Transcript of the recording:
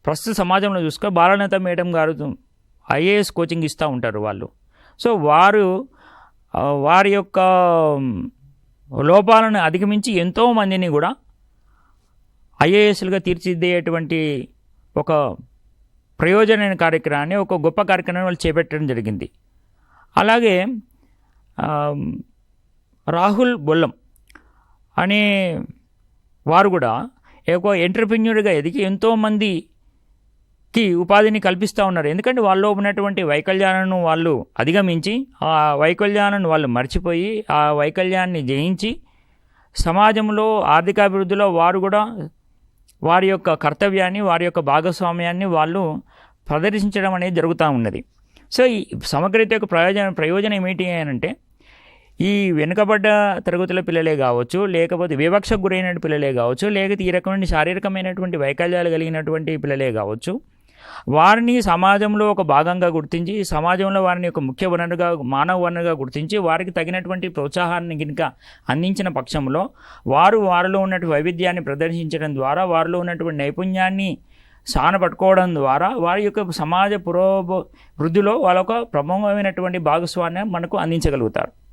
ప్రస్తుత సమాజంలో చూసుకో బాలనేత మేడం గారు ఐఏఎస్ కోచింగ్ ఇస్తూ ఉంటారు వాళ్ళు. సో వారి యొక్క లోపాలను అధిగమించి ఎంతోమందిని కూడా ఐఏఎస్లుగా తీర్చిదిద్దేటువంటి ఒక ప్రయోజనమైన కార్యక్రమాన్ని, ఒక గొప్ప కార్యక్రమాన్ని వాళ్ళు చేపట్టడం జరిగింది. అలాగే రాహుల్ బొల్లం అనే వారు కూడా ఒక ఎంటర్‌ప్రెన్యూర్‌గా ఎదిగి ఎంతోమందికి ఉపాధిని కల్పిస్తూ ఉన్నారు. ఎందుకంటే వాళ్ళలో ఉన్నటువంటి వైకల్యాలను వాళ్ళు అధిగమించి, ఆ వైకల్యాలను వాళ్ళు మర్చిపోయి, ఆ వైకల్యాన్ని జయించి సమాజంలో ఆర్థికాభివృద్ధిలో వారు కూడా వారి యొక్క కర్తవ్యాన్ని, వారి యొక్క భాగస్వామ్యాన్ని వాళ్ళు ప్రదర్శించడం అనేది జరుగుతూ ఉన్నది. సో ఈ సమగ్రత యొక్క ప్రయోజనం ఏంటి అంటే, ఈ వెనుకబడ్డ తరగతుల పిల్లలే కావచ్చు, లేకపోతే వివక్షకు గురైన పిల్లలే కావచ్చు, లేకపోతే ఈ రకమైన శారీరకమైనటువంటి వైకల్యాలు కలిగినటువంటి పిల్లలే కావచ్చు, వారిని సమాజంలో ఒక భాగంగా గుర్తించి, సమాజంలో వారిని ఒక ముఖ్య వనరుగా, మానవ వనరుగా గుర్తించి, వారికి తగినటువంటి ప్రోత్సాహాన్ని కనుక అందించిన పక్షంలో వారిలో ఉన్నటువంటి వైవిధ్యాన్ని ప్రదర్శించడం ద్వారా, వారిలో ఉన్నటువంటి నైపుణ్యాన్ని సానపట్టుకోవడం ద్వారా వారి యొక్క సమాజ వృద్ధిలో వాళ్ళొక ప్రముఖమైనటువంటి భాగస్వామ్యం మనకు అందించగలుగుతారు.